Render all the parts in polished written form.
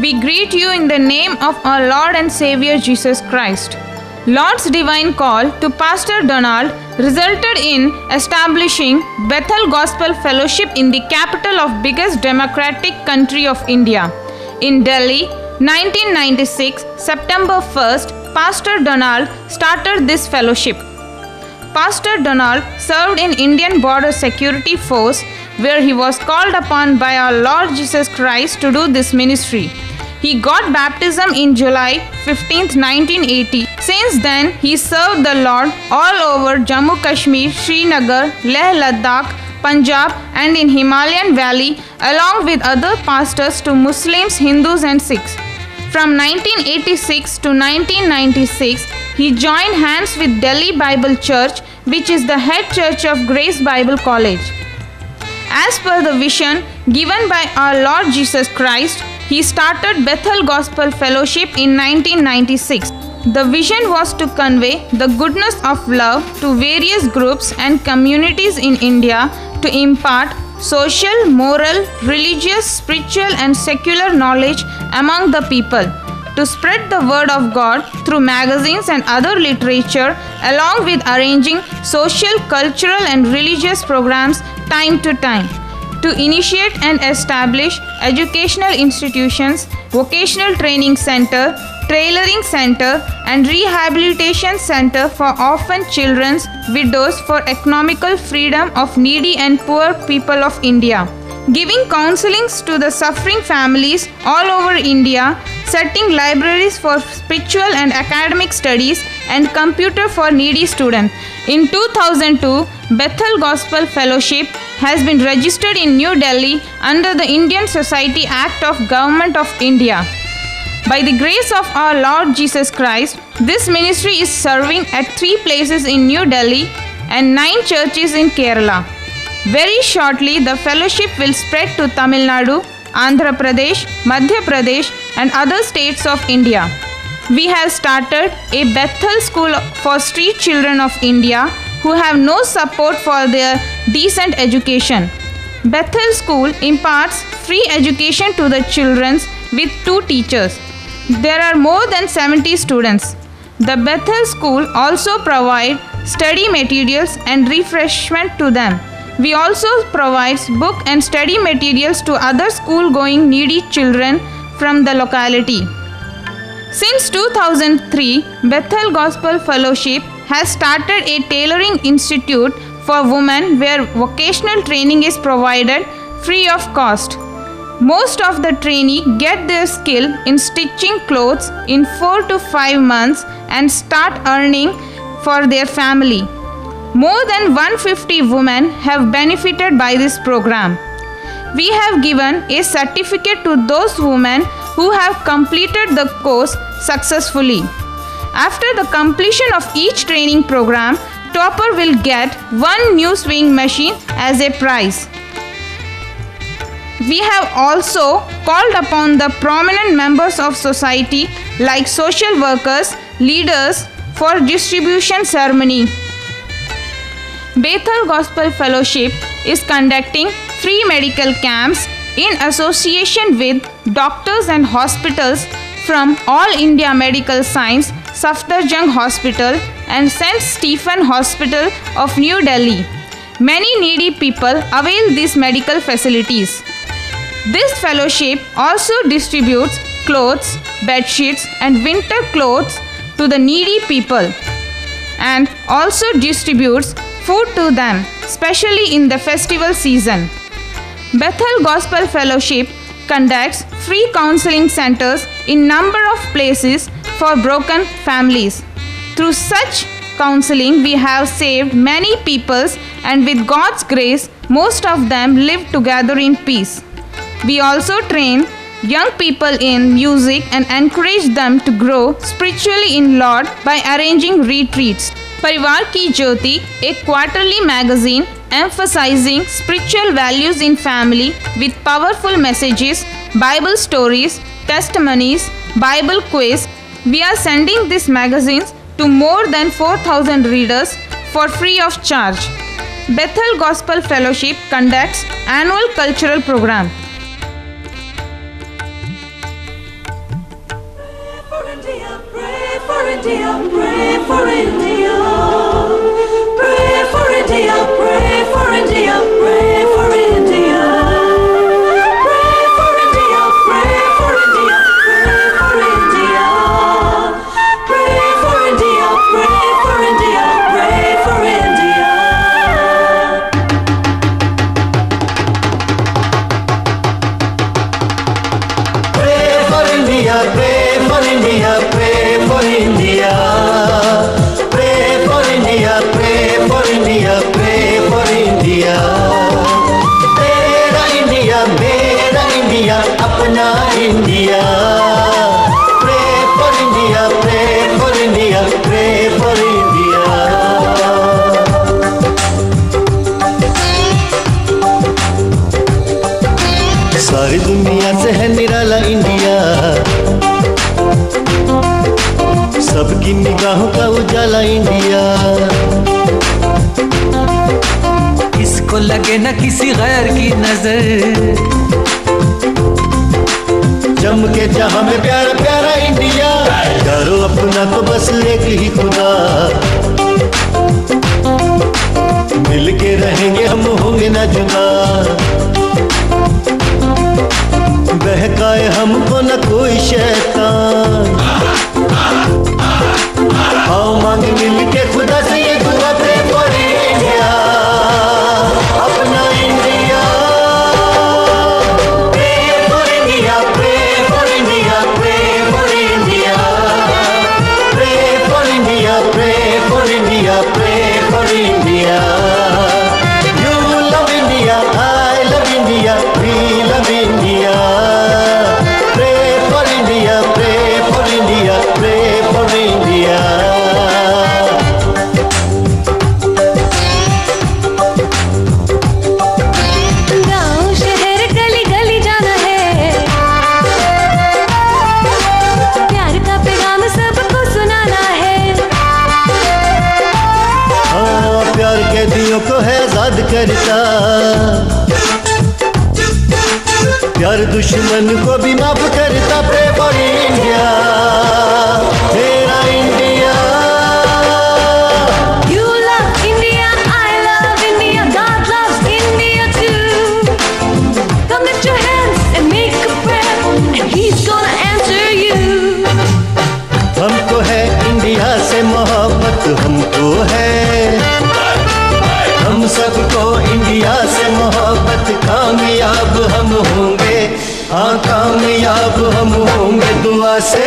We greet you in the name of our Lord and Savior Jesus Christ. Lord's divine call to Pastor Donald resulted in establishing Bethel Gospel Fellowship in the capital of biggest democratic country of India. In Delhi, 1996, September 1st, Pastor Donald started this fellowship. Pastor Donald served in Indian Border Security Force, where he was called upon by our Lord Jesus Christ to do this ministry. He got baptism in July 15, 1980. Since then, he served the Lord all over Jammu Kashmir, Srinagar, Leh Ladakh, Punjab and in Himalayan Valley, along with other pastors to Muslims, Hindus and Sikhs. From 1986 to 1996, he joined hands with Delhi Bible Church, which is the head church of Grace Bible College. As per the vision given by our Lord Jesus Christ, he started Bethel Gospel Fellowship in 1996. The vision was to convey the goodness of love to various groups and communities in India, to impart social, moral, religious, spiritual and secular knowledge among the people, to spread the word of God through magazines and other literature, along with arranging social, cultural and religious programs time to time, to initiate and establish educational institutions, vocational training center, tailoring center and rehabilitation center for orphan children, widows, for economical freedom of needy and poor people of India, giving counselings to the suffering families all over India, setting libraries for spiritual and academic studies and computer for needy students. In 2002, Bethel Gospel Fellowship has been registered in New Delhi under the Indian Society Act of Government of India. By the grace of our Lord Jesus Christ, this ministry is serving at 3 places in New Delhi and 9 churches in Kerala. Very shortly, the fellowship will spread to Tamil Nadu, Andhra Pradesh, Madhya Pradesh and other states of India. We have started a Bethel School for street children of India who have no support for their decent education. Bethel School imparts free education to the children with 2 teachers. There are more than 70 students. The Bethel School also provides study materials and refreshment to them. We also provide book and study materials to other school-going needy children from the locality. Since 2003, Bethel Gospel Fellowship has started a tailoring institute for women where vocational training is provided free of cost. Most of the trainees get their skill in stitching clothes in 4 to 5 months and start earning for their family. More than 150 women have benefited by this program. We have given a certificate to those women who have completed the course successfully. After the completion of each training program, topper will get 1 new sewing machine as a prize. We have also called upon the prominent members of society like social workers, leaders for distribution ceremony. Bethel Gospel Fellowship is conducting free medical camps in association with doctors and hospitals from All India Medical Science, Safdarjung Hospital and St. Stephen Hospital of New Delhi. Many needy people avail these medical facilities. This fellowship also distributes clothes, bed sheets and winter clothes to the needy people and also distributes food to them, especially in the festival season. Bethel Gospel Fellowship conducts free counseling centers in number of places for broken families. Through such counseling, we have saved many peoples and with God's grace, most of them live together in peace. We also train young people in music and encourage them to grow spiritually in Lord by arranging retreats. Parivar Ki Jyoti, a quarterly magazine emphasizing spiritual values in family with powerful messages, Bible stories, testimonies, Bible quiz. We are sending these magazines to more than 4,000 readers for free of charge. Bethel Gospel Fellowship conducts annual cultural program. India, pray for India. Pray for India, pray for India, pray for India. Pray for India, pray for India, pray for India. Pray for India, pray for India, pray for India. Pray for India, pray for India, pray for India. Pray for India, pray for India, pray for India. तेरा India, मेरा India, अपना India. Pray for India, pray for India, pray for India. सारी दुनिया से है निराला India, सबकी निगाहों का उजाला इंडिया. इसको लगे न किसी गैर की नजर, चमके जहां में प्यारा प्यारा इंडिया. यारो अपना तो बस एक ही खुदा, मिलके रहेंगे हम होंगे ना जुदा. बहकाए हमको न कोई शैतान, आओ मांग मिलके खुदा से ये दुआ. प्रे फॉर इंडिया, अपना India. Pray for India, pray for India, pray for India. Pray for India, pray for India, pray for India. You love India, I love India, we love India. Pray for India, pray for India, pray for India. गाँव शहर गली गली जाना है, प्यार का पैगाम सबको सुनाना है. हाँ, प्यार कैदियों को है आजाद करता, प्यार दुश्मन को भी माफ करता. Pray for India, तेरा India. You love India, I love India, God loves India too. Come lift your hands and make a prayer, and He's gonna answer you. हमको है इंडिया से मोहब्बत, हमको है, हम सबको इंडिया से मोहब्बत. कामयाब हम होंगे, हाँ कामयाब हम होंगे. दुआ से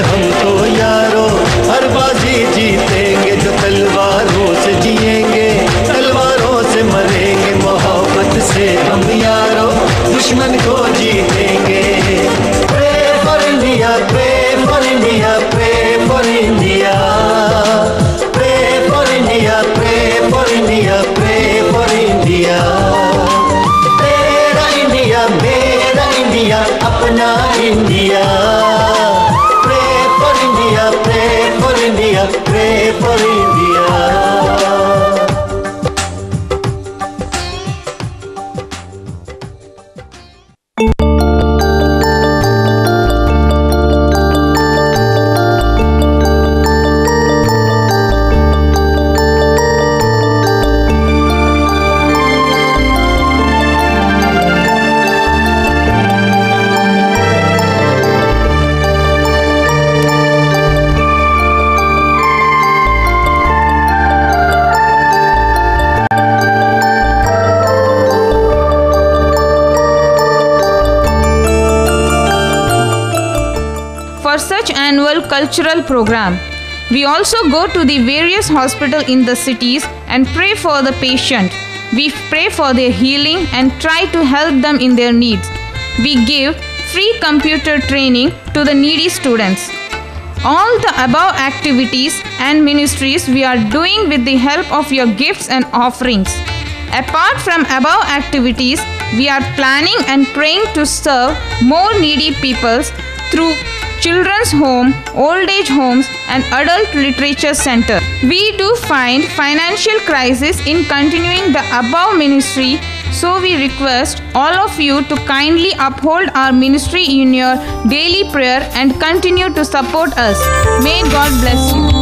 हम तो यारो हर बाजी जीतेंगे. जो तलवारों से जिएंगे, तलवारों से मरेंगे. मोहब्बत से हम यारो दुश्मन को जीतेंगे. Pray for India, pray for India, pray for India. Pray for India, pray for India, pray for India. तेरा इंडिया, मेरा इंडिया, अपना India. Pray for India, pray for India, pray for India. For such annual cultural program, we also go to the various hospitals in the cities and pray for the patient. We pray for their healing and try to help them in their needs. We give free computer training to the needy students. All the above activities and ministries we are doing with the help of your gifts and offerings. Apart from above activities, we are planning and praying to serve more needy peoples through children's home, old age homes and adult literature center. We do find financial crisis in continuing the above ministry So we request all of you to kindly uphold our ministry in your daily prayer and continue to support us. May God bless you.